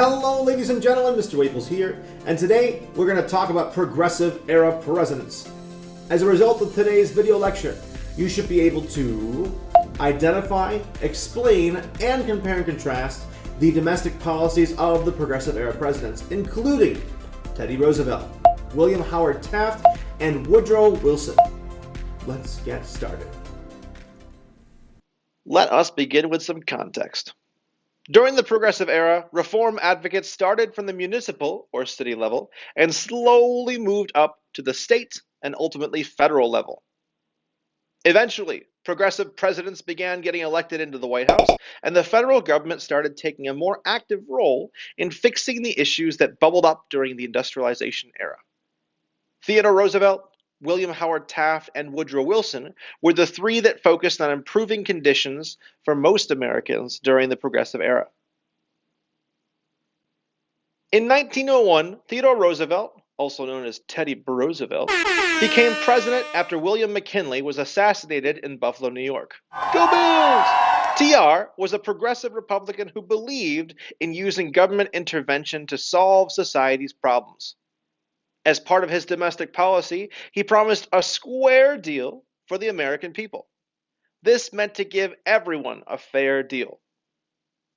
Hello ladies and gentlemen, Mr. Waples here, and today we're going to talk about progressive era presidents. As a result of today's video lecture, you should be able to identify, explain, and compare and contrast the domestic policies of the progressive era presidents, including Teddy Roosevelt, William Howard Taft, and Woodrow Wilson. Let's get started. Let us begin with some context. During the Progressive Era, reform advocates started from the municipal or city level and slowly moved up to the state and ultimately federal level. Eventually, progressive presidents began getting elected into the White House, and the federal government started taking a more active role in fixing the issues that bubbled up during the industrialization era. Theodore Roosevelt, William Howard Taft, and Woodrow Wilson were the three that focused on improving conditions for most Americans during the Progressive Era. In 1901, Theodore Roosevelt, also known as Teddy Roosevelt, became president after William McKinley was assassinated in Buffalo, New York. Go Bills! TR was a progressive Republican who believed in using government intervention to solve society's problems. As part of his domestic policy, he promised a square deal for the American people. This meant to give everyone a fair deal.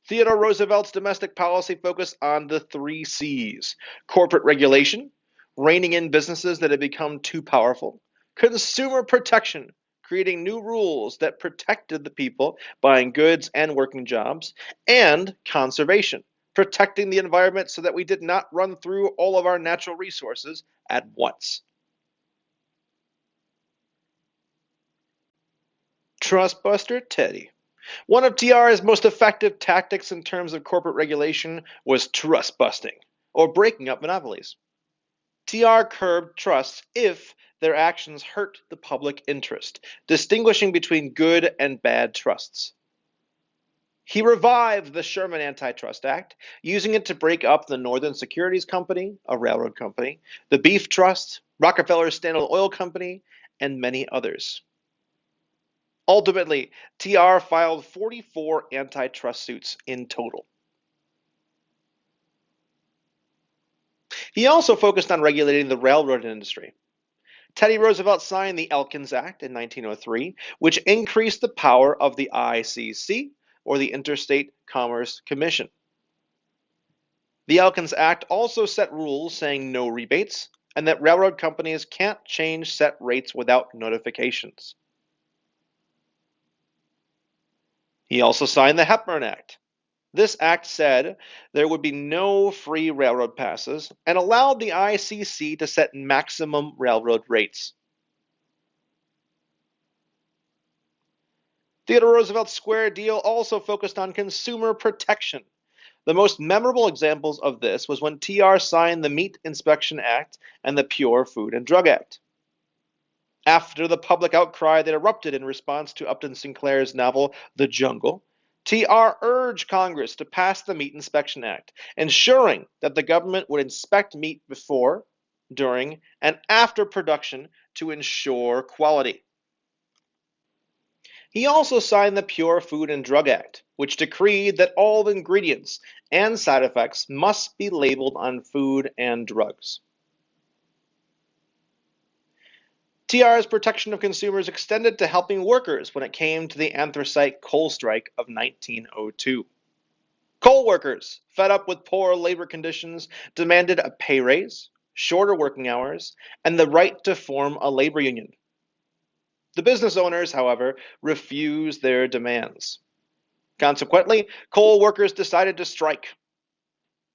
Theodore Roosevelt's domestic policy focused on the 3 C's: corporate regulation, reining in businesses that had become too powerful; consumer protection, creating new rules that protected the people buying goods and working jobs; and conservation, protecting the environment so that we did not run through all of our natural resources at once. Trustbuster Teddy. One of TR's most effective tactics in terms of corporate regulation was trust busting, or breaking up monopolies. TR curbed trusts if their actions hurt the public interest, distinguishing between good and bad trusts. He revived the Sherman Antitrust Act, using it to break up the Northern Securities Company, a railroad company, the Beef Trust, Rockefeller's Standard Oil Company, and many others. Ultimately, TR filed 44 antitrust suits in total. He also focused on regulating the railroad industry. Teddy Roosevelt signed the Elkins Act in 1903, which increased the power of the ICC, or the Interstate Commerce Commission. The Elkins Act also set rules saying no rebates, and that railroad companies can't change set rates without notifications. He also signed the Hepburn Act. This act said there would be no free railroad passes and allowed the ICC to set maximum railroad rates. Theodore Roosevelt's Square Deal also focused on consumer protection. The most memorable examples of this was when TR signed the Meat Inspection Act and the Pure Food and Drug Act. After the public outcry that erupted in response to Upton Sinclair's novel The Jungle, TR urged Congress to pass the Meat Inspection Act, ensuring that the government would inspect meat before, during, and after production to ensure quality. He also signed the Pure Food and Drug Act, which decreed that all ingredients and side effects must be labeled on food and drugs. TR's protection of consumers extended to helping workers when it came to the anthracite coal strike of 1902. Coal workers, fed up with poor labor conditions, demanded a pay raise, shorter working hours, and the right to form a labor union. The business owners, however, refused their demands. Consequently, coal workers decided to strike.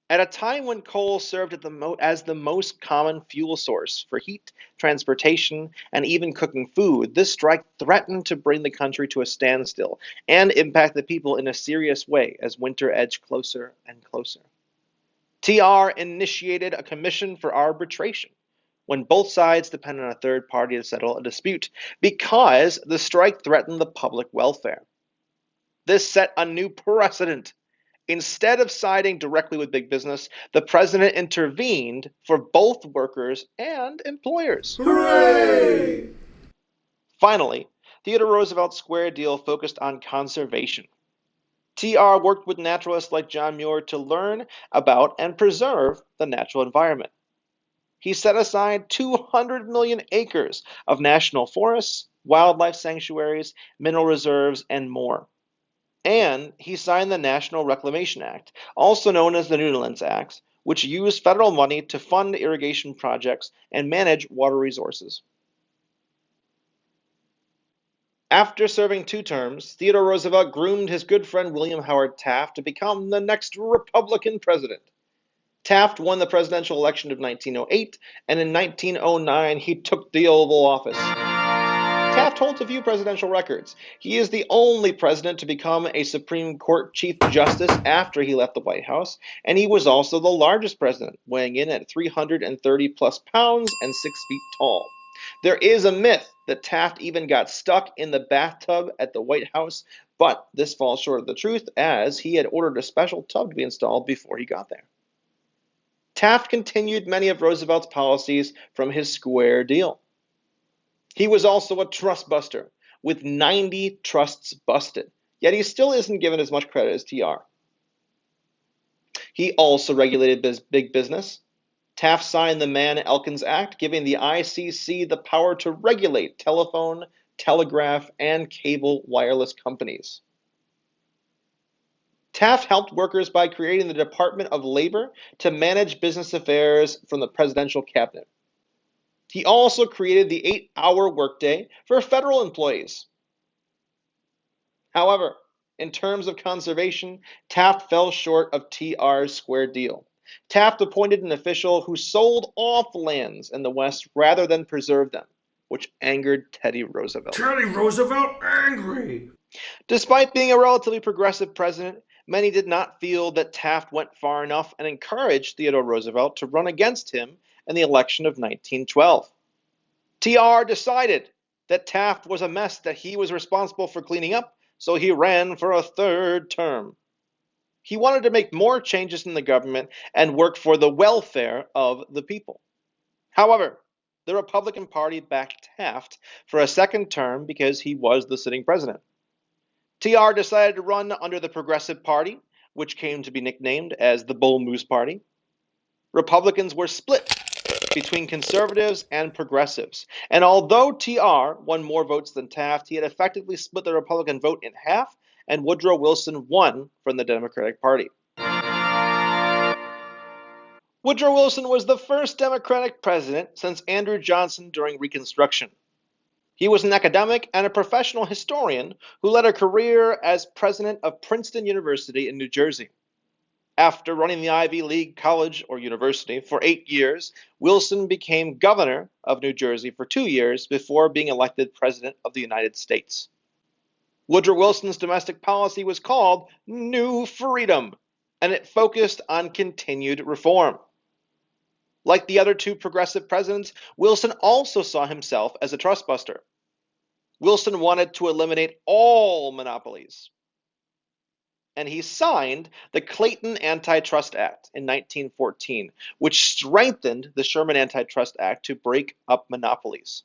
At a time when coal served as the most common fuel source for heat, transportation, and even cooking food, this strike threatened to bring the country to a standstill and impact the people in a serious way as winter edged closer and closer. TR initiated a commission for arbitration when both sides depended on a third party to settle a dispute because the strike threatened the public welfare. This set a new precedent. Instead of siding directly with big business, the president intervened for both workers and employers. Hooray! Finally, Theodore Roosevelt's Square Deal focused on conservation. TR worked with naturalists like John Muir to learn about and preserve the natural environment. He set aside 200 million acres of national forests, wildlife sanctuaries, mineral reserves, and more. And he signed the National Reclamation Act, also known as the Newlands Act, which used federal money to fund irrigation projects and manage water resources. After serving 2 terms, Theodore Roosevelt groomed his good friend William Howard Taft to become the next Republican president. Taft won the presidential election of 1908, and in 1909 he took the Oval Office. Taft holds a few presidential records. He is the only president to become a Supreme Court Chief Justice after he left the White House, and he was also the largest president, weighing in at 330 plus pounds and 6 feet tall. There is a myth that Taft even got stuck in the bathtub at the White House, but this falls short of the truth, as he had ordered a special tub to be installed before he got there. Taft continued many of Roosevelt's policies from his square deal. He was also a trust buster, with 90 trusts busted, yet he still isn't given as much credit as TR. He also regulated big business. Taft signed the Mann-Elkins Act, giving the ICC the power to regulate telephone, telegraph, and cable wireless companies. Taft helped workers by creating the Department of Labor to manage business affairs from the presidential cabinet. He also created the 8-hour workday for federal employees. However, in terms of conservation, Taft fell short of TR's square deal. Taft appointed an official who sold off lands in the West rather than preserve them, which angered Teddy Roosevelt. Teddy Roosevelt angry! Despite being a relatively progressive president, many did not feel that Taft went far enough and encouraged Theodore Roosevelt to run against him in the election of 1912. TR decided that Taft was a mess that he was responsible for cleaning up, so he ran for a 3rd term. He wanted to make more changes in the government and work for the welfare of the people. However, the Republican Party backed Taft for a 2nd term because he was the sitting president. TR decided to run under the Progressive Party, which came to be nicknamed as the Bull Moose Party. Republicans were split between conservatives and progressives, and although TR won more votes than Taft, he had effectively split the Republican vote in half, and Woodrow Wilson won from the Democratic Party. Woodrow Wilson was the first Democratic president since Andrew Johnson during Reconstruction. He was an academic and a professional historian who led a career as president of Princeton University in New Jersey. After running the Ivy League college or university for 8 years, Wilson became governor of New Jersey for 2 years before being elected president of the United States. Woodrow Wilson's domestic policy was called New Freedom, and it focused on continued reform. Like the other 2 progressive presidents, Wilson also saw himself as a trust buster. Wilson wanted to eliminate all monopolies, and he signed the Clayton Antitrust Act in 1914, which strengthened the Sherman Antitrust Act to break up monopolies.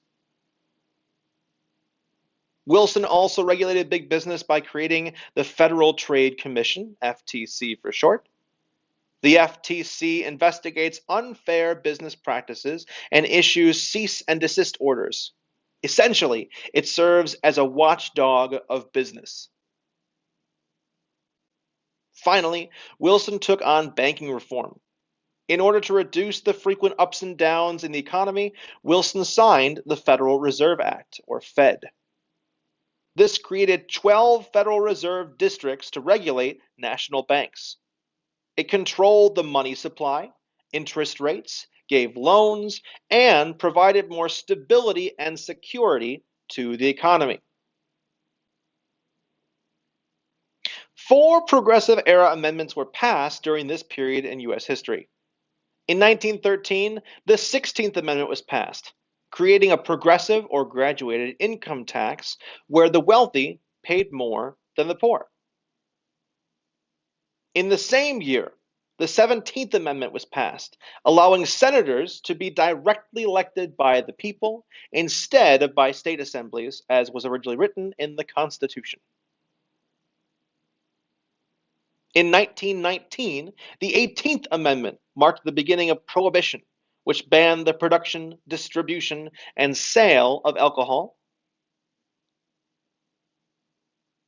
Wilson also regulated big business by creating the Federal Trade Commission, FTC for short. The FTC investigates unfair business practices and issues cease and desist orders. Essentially, it serves as a watchdog of business. Finally, Wilson took on banking reform. In order to reduce the frequent ups and downs in the economy, Wilson signed the Federal Reserve Act, or Fed. This created 12 Federal Reserve districts to regulate national banks. It controlled the money supply, interest rates, gave loans, and provided more stability and security to the economy. 4 Progressive era amendments were passed during this period in U.S. history. In 1913, the 16th Amendment was passed, creating a progressive or graduated income tax where the wealthy paid more than the poor. In the same year, the 17th Amendment was passed, allowing senators to be directly elected by the people instead of by state assemblies, as was originally written in the Constitution. In 1919, the 18th Amendment marked the beginning of Prohibition, which banned the production, distribution, and sale of alcohol.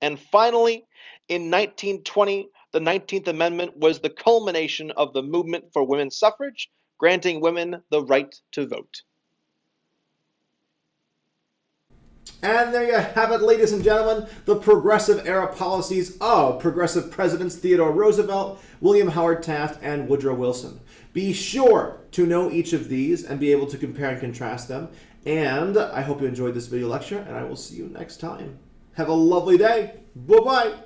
And finally, in 1920, the 19th Amendment was the culmination of the movement for women's suffrage, granting women the right to vote. And there you have it, ladies and gentlemen, the progressive era policies of progressive presidents Theodore Roosevelt, William Howard Taft, and Woodrow Wilson. Be sure to know each of these and be able to compare and contrast them. And I hope you enjoyed this video lecture, and I will see you next time. Have a lovely day. Bye-bye.